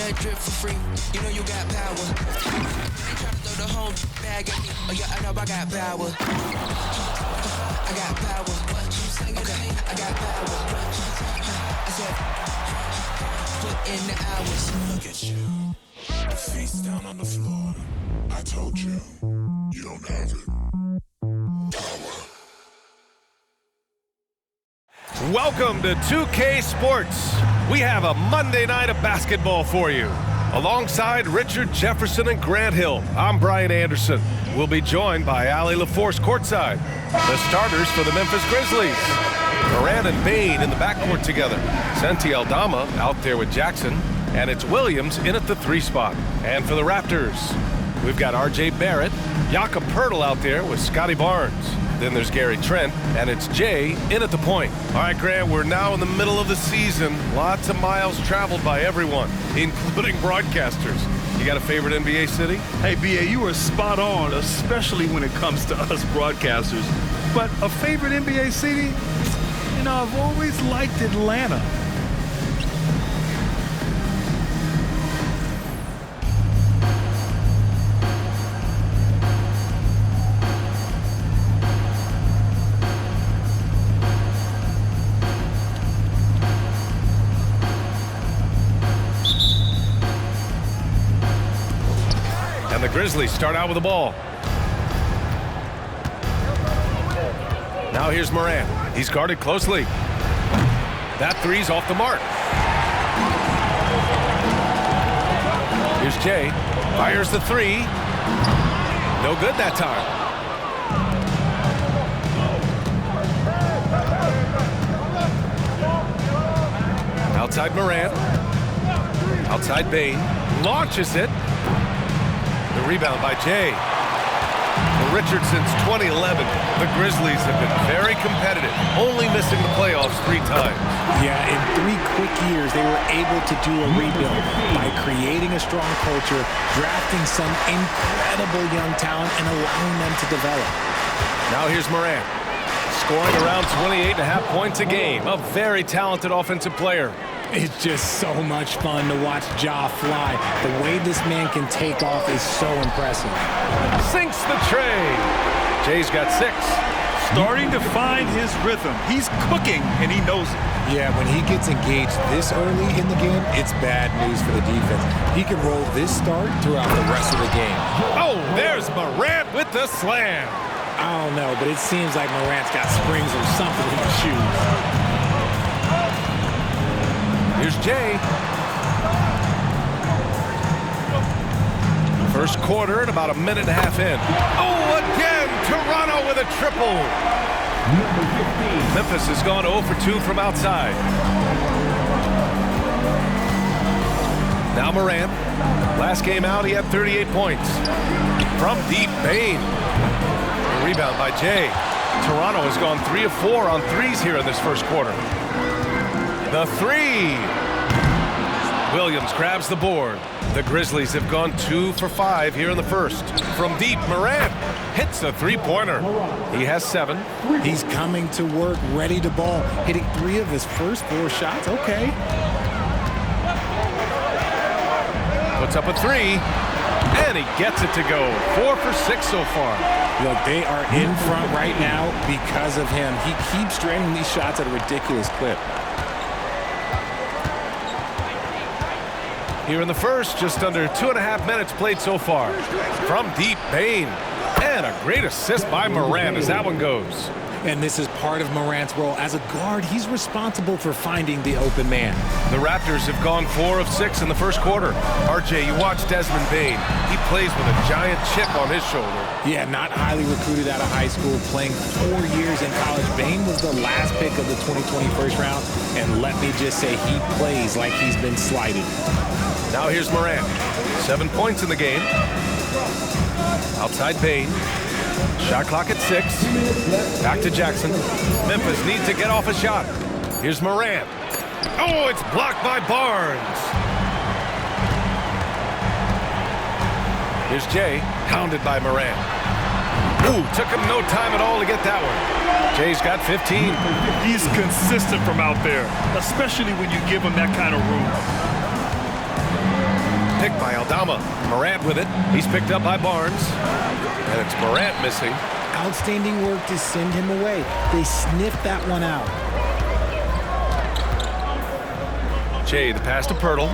that drip for free. You know you got power. They try to throw the whole bag at me. Oh yeah, I know I got power. I got power. Okay, I got power. I said, put in the hours. Look at you. Your feet's down on the floor. I told you, you don't have it. Power. Welcome to 2K Sports. We have a Monday night of basketball for you. Alongside Richard Jefferson and Grant Hill, I'm Brian Anderson. We'll be joined by Allie LaForce courtside. The starters for the Memphis Grizzlies. Moran and Bain in the backcourt together. Santi Aldama out there with Jackson. And it's Williams in at the 3 spot. And for the Raptors, we've got R.J. Barrett, Jakob Poeltl out there with Scotty Barnes. Then there's Gary Trent, and it's Jay in at the point. All right, Grant, we're now in the middle of the season. Lots of miles traveled by everyone, including broadcasters. You got a favorite NBA city? Hey, B.A., you are spot on, especially when it comes to us broadcasters. But a favorite NBA city? You know, I've always liked Atlanta. And the Grizzlies start out with the ball. Now here's Moran. He's guarded closely. That three's off the mark. Here's Jay. Fires the 3. No good that time. Outside Moran. Outside Bain. Launches it. The rebound by Jay. For Richard, since 2011, the Grizzlies have been very competitive, only missing the playoffs 3 times. Yeah, in 3 quick years, they were able to do a rebuild by creating a strong culture, drafting some incredible young talent, and allowing them to develop. Now here's Moran, scoring around 28.5 points a game. A very talented offensive player. It's just so much fun to watch Ja fly. The way this man can take off is so impressive. Sinks the tray. Jay's got 6. Starting to find his rhythm. He's cooking, and he knows it. Yeah, when he gets engaged this early in the game, it's bad news for the defense. He can roll this start throughout the rest of the game. Oh, there's Morant with the slam. I don't know, but it seems like Morant's got springs or something in his shoes. Here's Jay. First quarter and about a minute and a half in. Oh, again, Toronto with a triple. Memphis has gone 0 for 2 from outside. Now Moran. Last game out, he had 38 points. From deep, Bain. A rebound by Jay. Toronto has gone 3 of 4 on threes here in this first quarter. The 3. Williams grabs the board. The Grizzlies have gone 2 for 5 here in the first. From deep, Moran hits the 3-pointer. He has 7. He's coming to work, ready to ball, hitting 3 of his first 4 shots. Okay. Puts up a 3, and he gets it to go. 4 for 6 so far. Look, they are in front right now because of him. He keeps draining these shots at a ridiculous clip. Here in the first, just under 2.5 minutes played so far. From deep, Bain. And a great assist by Moran as that one goes. And this is part of Morant's role. As a guard, he's responsible for finding the open man. The Raptors have gone 4 of 6 in the first quarter. RJ, you watch Desmond Bain. He plays with a giant chip on his shoulder. Yeah, not highly recruited out of high school, playing 4 years in college. Bain was the last pick of the 2020 first round. And let me just say, he plays like he's been slighted. Now here's Moran. 7 points in the game. Outside Bain. Shot clock at 6. Back to Jackson. Memphis needs to get off a shot. Here's Moran. Oh, it's blocked by Barnes. Here's Jay, hounded by Moran. Ooh, took him no time at all to get that one. Jay's got 15. He's consistent from out there, especially when you give him that kind of room. pick by Aldama. Morant with it. He's picked up by Barnes. And it's Morant missing. Outstanding work to send him away. They sniffed that one out. Jay, the pass to Pirtle.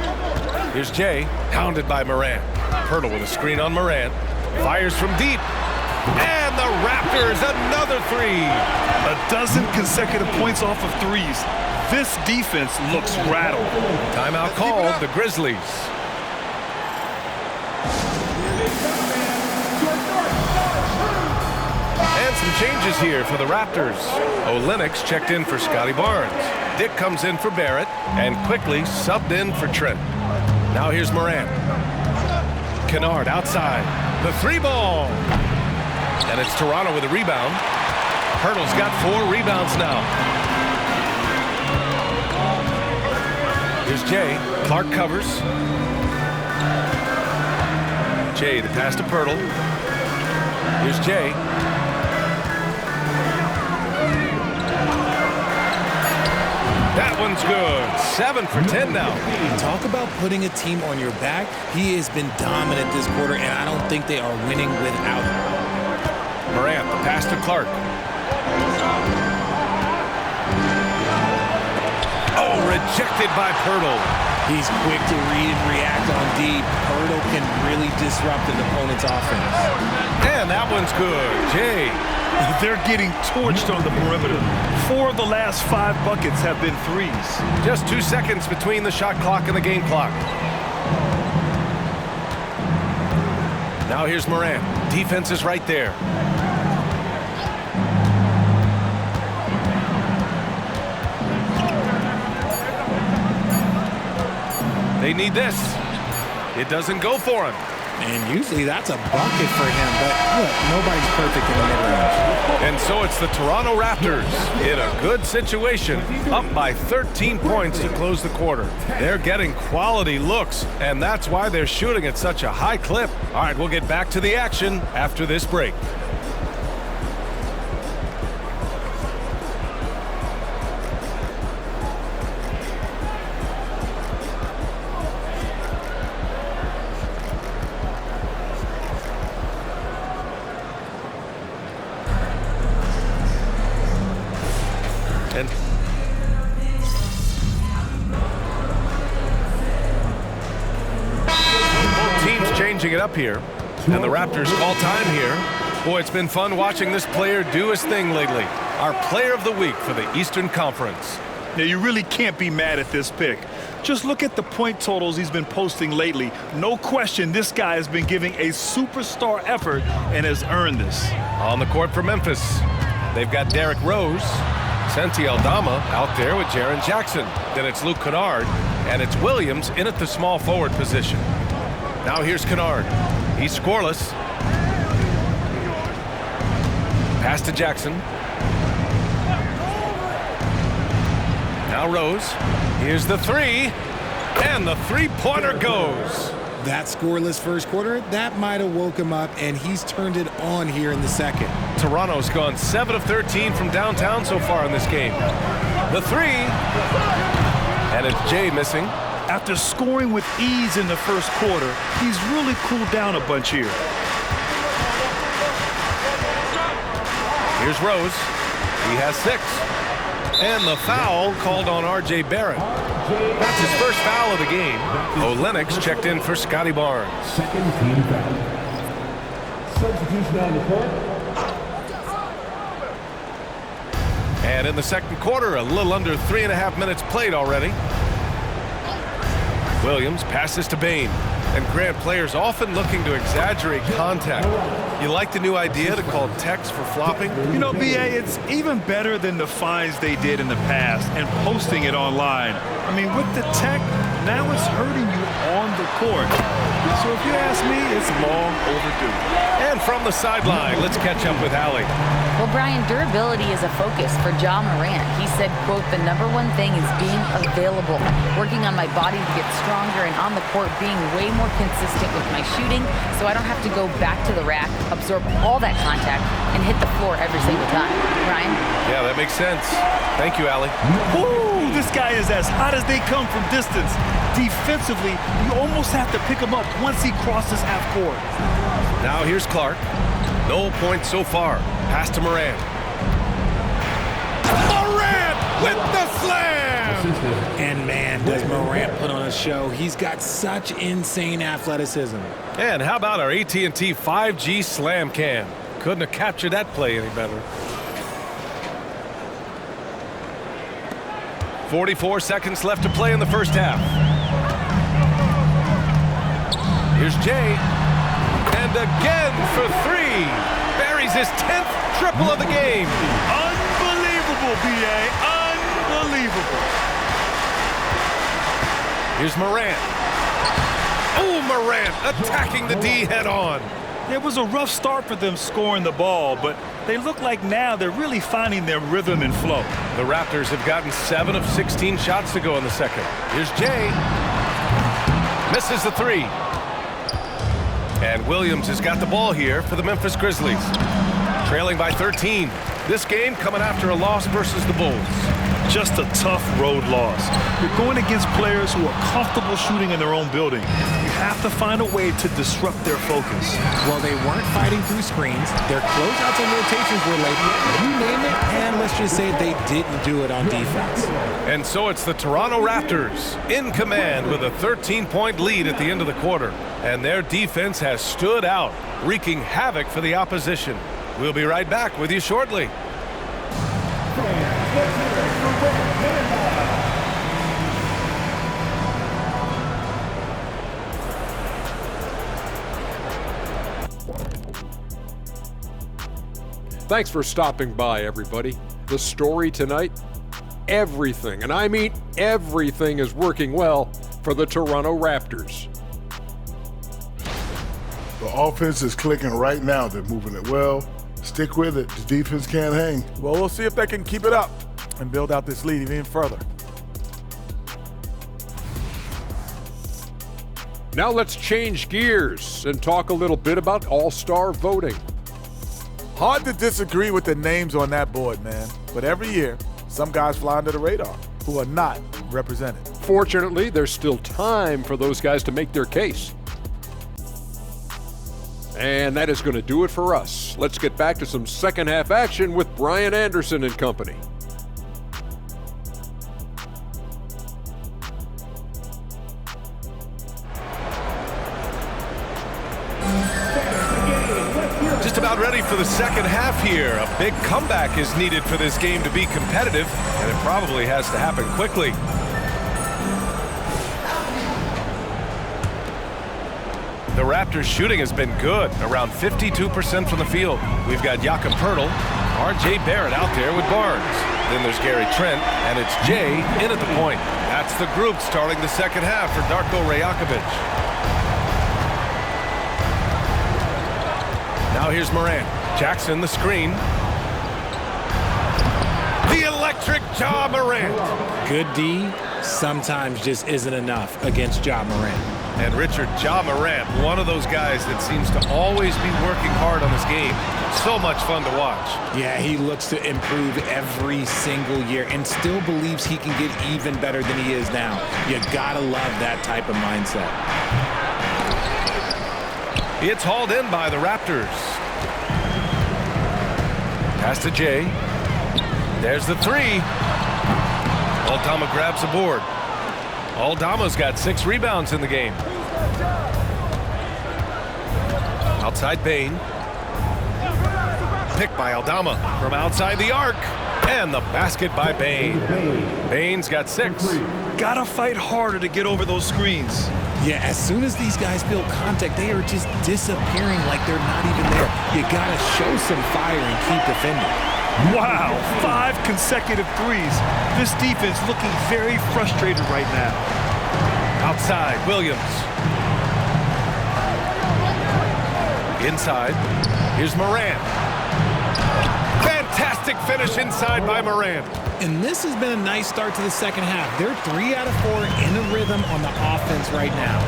Here's Jay, hounded by Morant. Pirtle with a screen on Morant. Fires from deep. And the Raptors, another three. A dozen consecutive points off of threes. This defense looks rattled. Timeout called, the Grizzlies. And some changes here for the Raptors. Olenix checked in for Scotty Barnes. Dick comes in for Barrett and quickly subbed in for Trent. Now here's Morant. Kennard outside. The three ball. And it's Toronto with a rebound. Pirtle's got 4 rebounds now. Here's Jay. Clark covers. Jay, the pass to Pirtle. Here's Jay. That one's good. 7 for 10 now. Talk about putting a team on your back. He has been dominant this quarter, and I don't think they are winning without him. Morant, the pass to Clark. Oh, rejected by Pirtle. He's quick to read and react on deep. Pirtle can really disrupt an opponent's offense. And that one's good. Jay. They're getting torched on the perimeter. 4 of the last 5 buckets have been threes. Just 2 seconds between the shot clock and the game clock. Now here's Morant. Defense is right there. They need this. It doesn't go for him. And usually that's a bucket for him, but look, nobody's perfect in the mid-range. And so it's the Toronto Raptors in a good situation, up by 13 points to close the quarter. They're getting quality looks, and that's why they're shooting at such a high clip. All right, we'll get back to the action after this break. And both teams changing it up here. And the Raptors call time here. Boy, it's been fun watching this player do his thing lately. Our player of the week for the Eastern Conference. Now, you really can't be mad at this pick. Just look at the point totals he's been posting lately. No question, this guy has been giving a superstar effort and has earned this. On the court for Memphis, they've got Derrick Rose. Santi Aldama out there with Jaren Jackson. Then it's Luke Kennard, and it's Williams in at the small forward position. Now here's Kennard. He's scoreless. Pass to Jackson. Now Rose. Here's the three. And the three-pointer goes. That scoreless first quarter, that might have woke him up, and he's turned it on here in the second. Toronto's gone 7 of 13 from downtown so far in this game. The three. And it's Jay missing. After scoring with ease in the first quarter, he's really cooled down a bunch here. Here's Rose. He has 6. And the foul called on R.J. Barrett. That's his first foul of the game. Olenix checked in for Scotty Barnes. Second team foul. Substitution on the court. And in the second quarter, a little under 3.5 minutes played already. Williams passes to Bane. And Grant, players often looking to exaggerate contact. You like the new idea to call techs for flopping? You know, B.A., it's even better than the fines they did in the past and posting it online. I mean, with the tech, now it's hurting you on the court. So if you ask me, it's long overdue. And from the sideline, let's catch up with Allie. Well, Brian, durability is a focus for Ja Morant. He said, quote, "The #1 thing is being available, working on my body to get stronger, and on the court being way more more consistent with my shooting so I don't have to go back to the rack, absorb all that contact, and hit the floor every single time. Ryan? Yeah, that makes sense. Thank you, Allie. Ooh, this guy is as hot as they come from distance. Defensively, you almost have to pick him up once he crosses half court. Now here's Clark. No points so far. Pass to Morant. Morant with the slam! And man, does Morant put on a show. He's got such insane athleticism. And how about our AT&T 5G slam cam? Couldn't have captured that play any better. 44 seconds left to play in the first half. Here's Jay. And again for three. Buries his 10th triple of the game. Unbelievable, B.A. Unbelievable. Here's Morant. Oh, Morant attacking the D head-on. It was a rough start for them scoring the ball, but they look like now they're really finding their rhythm and flow. The Raptors have gotten 7 of 16 shots to go in the second. Here's Jay. Misses the three. And Williams has got the ball here for the Memphis Grizzlies. Trailing by 13. This game coming after a loss versus the Bulls. Just a tough road loss. You're going against players who are comfortable shooting in their own building. You have to find a way to disrupt their focus. Well, they weren't fighting through screens. Their closeouts and rotations were late. You name it, and let's just say they didn't do it on defense. And so it's the Toronto Raptors in command with a 13-point lead at the end of the quarter. And their defense has stood out, wreaking havoc for the opposition. We'll be right back with you shortly. Thanks for stopping by, everybody. The story tonight, everything, and I mean everything, is working well for the Toronto Raptors. The offense is clicking right now. They're moving it well. Stick with it. The defense can't hang. Well, we'll see if they can keep it up and build out this lead even further. Now let's change gears and talk a little bit about All-Star voting. Hard to disagree with the names on that board, man. But every year, some guys fly under the radar who are not represented. Fortunately, there's still time for those guys to make their case. And that is going to do it for us. Let's get back to some second half action with Brian Anderson and company. Just about ready for the second half here. A big comeback is needed for this game to be competitive, and it probably has to happen quickly. The Raptors' shooting has been good, around 52% from the field. We've got Jakob Poeltl, R.J. Barrett out there with Barnes. Then there's Gary Trent, and it's Jay in at the point. That's the group starting the second half for Darko Rajakovic. Now here's Morant. Jackson the screen. The electric Ja Morant. Good D sometimes just isn't enough against Ja Morant. And Richard, Ja Morant, one of those guys that seems to always be working hard on his game. So much fun to watch. Yeah, he looks to improve every single year and still believes he can get even better than he is now. You gotta love that type of mindset. It's hauled in by the Raptors. Pass to Jay. There's the three. Aldama grabs the board. Aldama's got 6 rebounds in the game. Outside Bane. Picked by Aldama from outside the arc. And the basket by Bane. Bane's got 6. Gotta fight harder to get over those screens. Yeah, as soon as these guys feel contact, they are just disappearing like they're not even there. You gotta show some fire and keep defending. Wow, 5 consecutive threes. This defense looking very frustrated right now. Outside, Williams. Inside, here's Morant. Fantastic finish inside by Morant. And this has been a nice start to the second half. They're 3 out of 4 in a rhythm on the offense right now.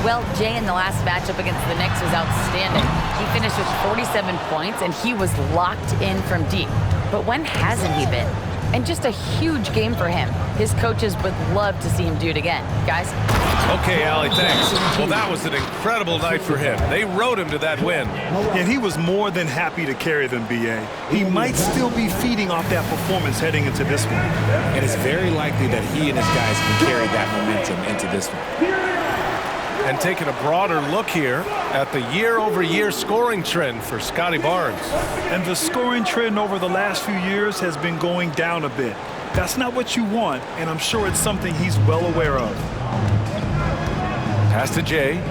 Well, Jay in the last matchup against the Knicks was outstanding. He finished with 47 points, and he was locked in from deep. But when hasn't he been? And just a huge game for him. His coaches would love to see him do it again. Guys? Okay, Allie, thanks. Well, that was an incredible night for him. They rode him to that win. And he was more than happy to carry them, B.A. He might still be feeding off that performance heading into this one. And it's very likely that he and his guys can carry that momentum into this one. And taking a broader look here at the year-over-year scoring trend for Scotty Barnes. And the scoring trend over the last few years has been going down a bit. That's not what you want, and I'm sure it's something he's well aware of. Pass to Jay.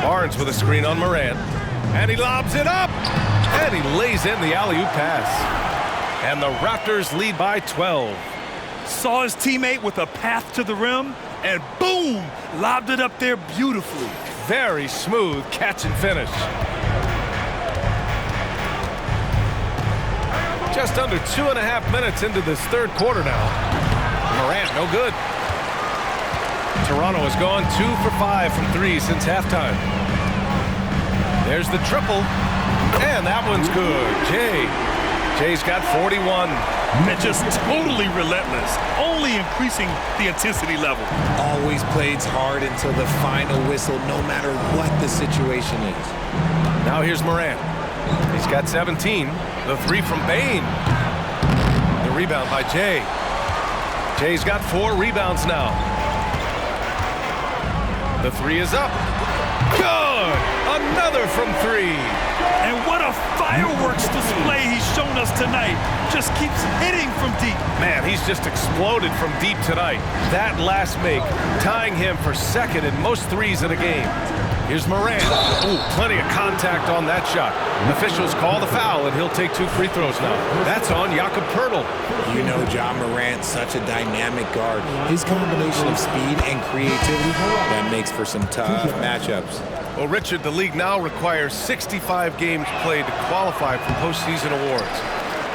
Barnes with a screen on Morant. And he lobs it up! And he lays in the alley-oop pass. And the Raptors lead by 12. Saw his teammate with a path to the rim, and boom! Lobbed it up there beautifully. Very smooth catch and finish. Just under 2.5 minutes into this third quarter now. Morant, no good. Toronto has gone 2 for 5 from 3 since halftime. There's the triple, and that one's good. Jay's got 41. And just totally relentless, only increasing the intensity level. Always plays hard until the final whistle, no matter what the situation is. Now here's Morant. He's got 17. The three from Bain. The rebound by Jay. Jay's got 4 rebounds now. The three is up. Good! Another from 3. And what a fireworks display he's shown us tonight. Just keeps hitting from deep. Man, he's just exploded from deep tonight. That last make, tying him for second in most threes in a game. Here's Morant. Ooh, plenty of contact on that shot. Officials call the foul, and he'll take 2 free throws now. That's on Jakob Poeltl. You know John Morant, such a dynamic guard. His combination of speed and creativity, that makes for some tough matchups. Well, Richard, the league now requires 65 games played to qualify for postseason awards.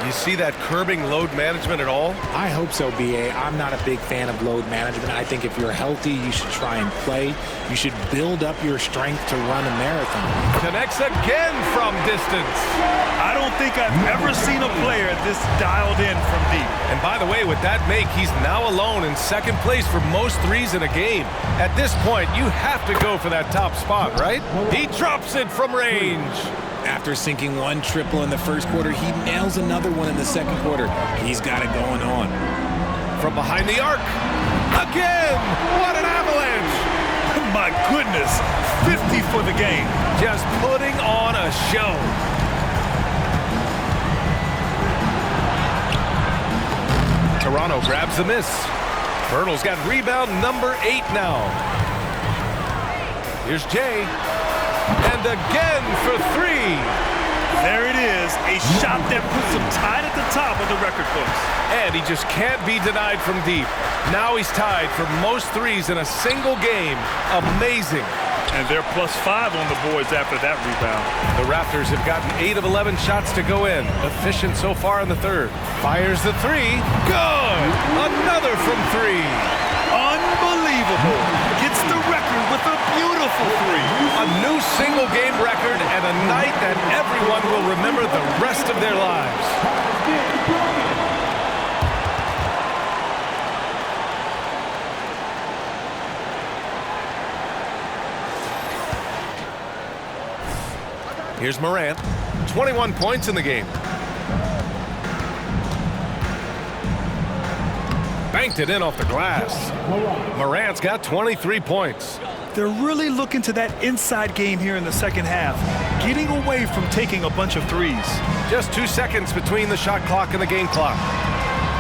You see that curbing load management at all? I hope so, B.A. I'm not a big fan of load management. I think if you're healthy, you should try and play. You should build up your strength to run a marathon. Connects again from distance. I don't think I've ever seen a player this dialed in from deep. And by the way, with that make, he's now alone in second place for most threes in a game. At this point, you have to go for that top spot, right? He drops it from range. After sinking 1 triple in the first quarter, he nails another one in the second quarter. He's got it going on. From behind the arc. Again! What an avalanche! My goodness, 50 for the game. Just putting on a show. Toronto grabs the miss. Poeltl's got rebound number 8 now. Here's Jay. And again for 3. There it is, a shot that puts him tied at the top of the record books. And he just can't be denied from deep. Now he's tied for most threes in a single game. Amazing. And they're +5 on the boards after that rebound. The Raptors have gotten 8 of 11 shots to go in. Efficient so far in the third. Fires the 3. Good! Another from 3. Unbelievable. Gets the record with a beautiful 3. A new single game record and a night that everyone will remember the rest of their lives. Here's Morant, 21 points in the game. Banked it in off the glass. Morant's got 23 points. They're really looking to that inside game here in the second half, getting away from taking a bunch of threes. Just 2 seconds between the shot clock and the game clock.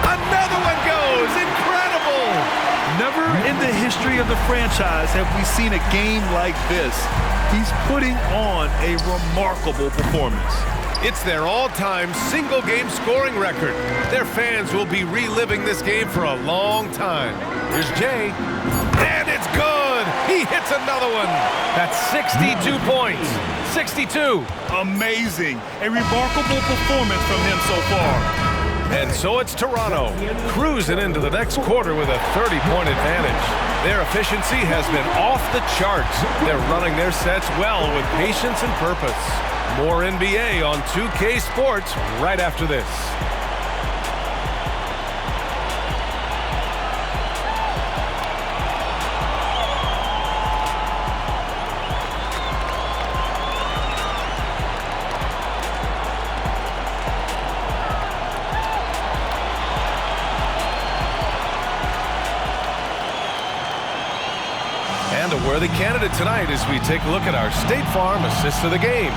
Another one goes! Incredible! Never in the history of the franchise have we seen a game like this. He's putting on a remarkable performance. It's their all-time single-game scoring record. Their fans will be reliving this game for a long time. Here's Jay, and it's good! He hits another one. That's 62 points. 62. Amazing. A remarkable performance from him so far. And so it's Toronto, cruising into the next quarter with a 30-point advantage. Their efficiency has been off the charts. They're running their sets well with patience and purpose. More NBA on 2K Sports right after this. And a worthy candidate tonight as we take a look at our State Farm assist of the game.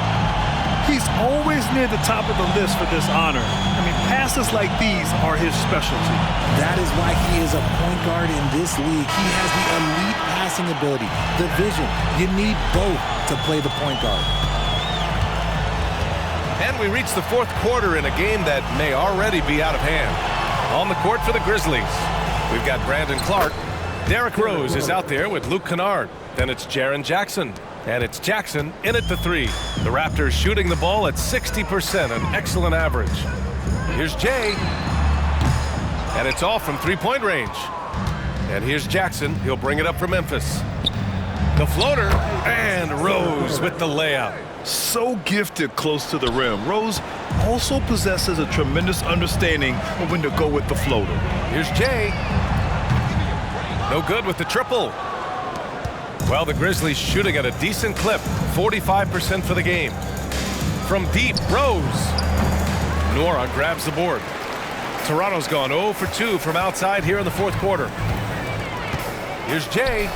He's always near the top of the list for this honor. I mean, passes like these are his specialty. That is why he is a point guard in this league. He has the elite passing ability, the vision. You need both to play the point guard. And we reach the fourth quarter in a game that may already be out of hand. On the court for the Grizzlies, we've got Brandon Clark. Derrick Rose is out there with Luke Kennard. Then it's Jaren Jackson. And it's Jackson in at the three. The Raptors shooting the ball at 60%, an excellent average. Here's Jay. And it's all from three-point range. And here's Jackson. He'll bring it up for Memphis. The floater, and Rose with the layup. So gifted close to the rim. Rose also possesses a tremendous understanding of when to go with the floater. Here's Jay. No good with the triple. Well, the Grizzlies shooting at a decent clip, 45% for the game. From deep, Rose. Nora grabs the board. Toronto's gone 0 for 2 from outside here in the fourth quarter. Here's Jay.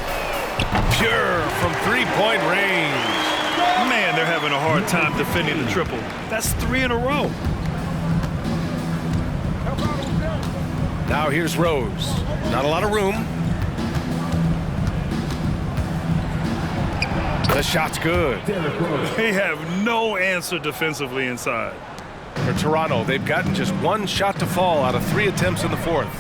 Pure from three-point range. Man, they're having a hard time defending the triple. That's 3 in a row. Now here's Rose. Not a lot of room. The shot's good. They have no answer defensively inside. For Toronto, they've gotten just one shot to fall out of 3 attempts in the fourth.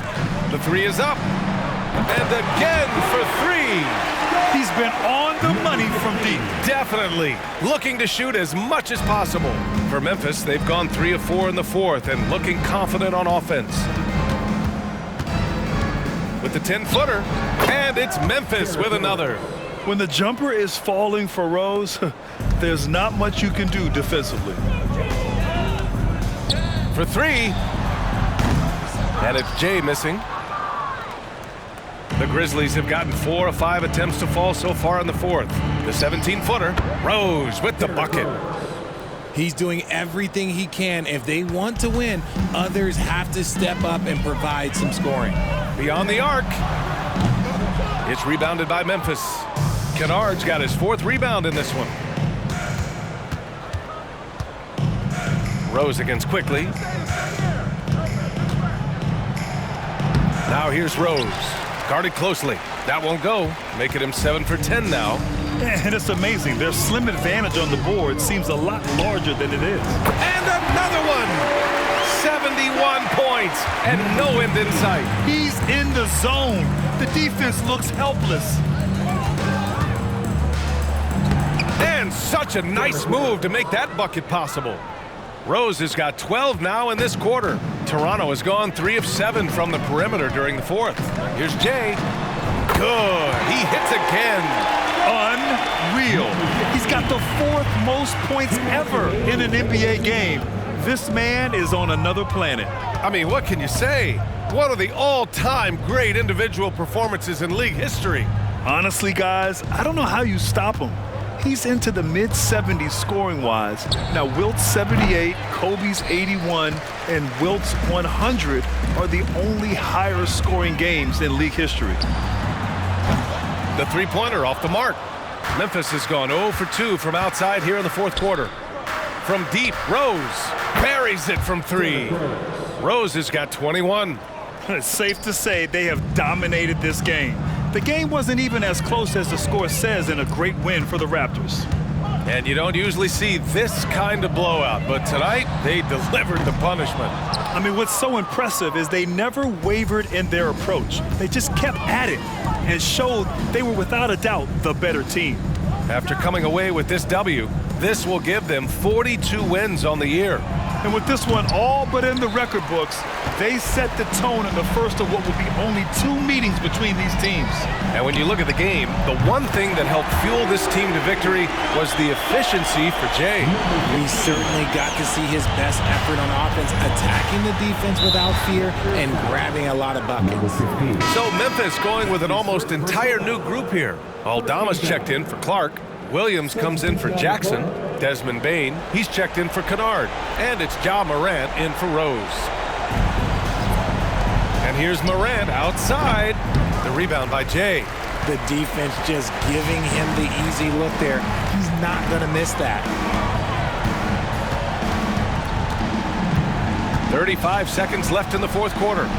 The three is up. And again for 3. He's been on the money from deep. Definitely. Looking to shoot as much as possible. For Memphis, they've gone 3 of 4 in the fourth and looking confident on offense. With the 10-footer. And it's Memphis with another. When the jumper is falling for Rose, there's not much you can do defensively. For 3. And it's Jay missing. The Grizzlies have gotten 4 of 5 attempts to fall so far in the fourth. The 17-footer. Rose with the bucket. He's doing everything he can. If they want to win, others have to step up and provide some scoring. Beyond the arc. It's rebounded by Memphis. Kennard's got his 4th rebound in this one. Rose against Quickly. Now here's Rose. Guarded closely. That won't go. Making him 7 for 10 now. And it's amazing. Their slim advantage on the board seems a lot larger than it is. And another one. 71 points and no end in sight. He's in the zone. The defense looks helpless. And such a nice move to make that bucket possible. Rose has got 12 now in this quarter. Toronto has gone 3 of 7 from the perimeter during the fourth. Here's Jay. Good. He hits again. Unreal. He's got the 4th most points ever in an NBA game. This man is on another planet. I mean, what can you say? One of the all-time great individual performances in league history. Honestly, guys, I don't know how you stop him. He's into the mid-70s scoring-wise. Now, Wilt's 78, Kobe's 81, and Wilt's 100 are the only higher-scoring games in league history. The three-pointer off the mark. Memphis has gone 0 for 2 from outside here in the fourth quarter. From deep, Rose buries it from 3. Rose has got 21. It's safe to say they have dominated this game. The game wasn't even as close as the score says in a great win for the Raptors. And you don't usually see this kind of blowout, but tonight they delivered the punishment. I mean, what's so impressive is they never wavered in their approach. They just kept at it and showed they were without a doubt the better team. After coming away with this W, this will give them 42 wins on the year. And with this one all but in the record books, they set the tone in the first of what will be only 2 meetings between these teams. And when you look at the game, the one thing that helped fuel this team to victory was the efficiency for Jay. We certainly got to see his best effort on offense, attacking the defense without fear and grabbing a lot of buckets. So Memphis going with an almost entire new group here. Aldama's checked in for Clark. Williams comes in for Jackson. Desmond Bain, he's checked in for Kennard. And it's Ja Morant in for Rose. And here's Morant outside. The rebound by Jay. The defense just giving him the easy look there. He's not going to miss that. 35 seconds left in the fourth quarter.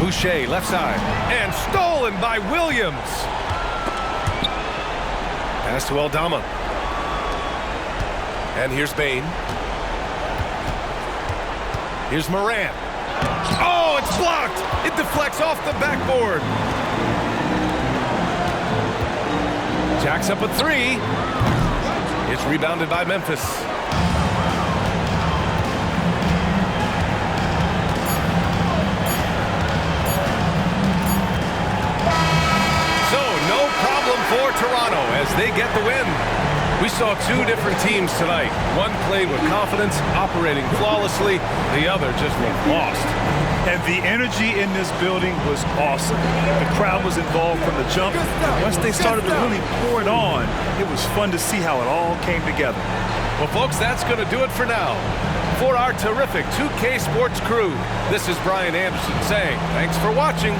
Boucher left side. And stolen by Williams. Pass to Aldama. And here's Bain. Here's Morant. Oh, it's blocked. It deflects off the backboard. Jack's up a 3. It's rebounded by Memphis. So no problem for Toronto as they get the win. We saw 2 different teams tonight. One played with confidence, operating flawlessly. The other just looked lost. And the energy in this building was awesome. The crowd was involved from the jump. And once they started to really pour it on, it was fun to see how it all came together. Well, folks, that's going to do it for now. For our terrific 2K Sports crew, this is Brian Anderson saying thanks for watching.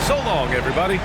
So long, everybody.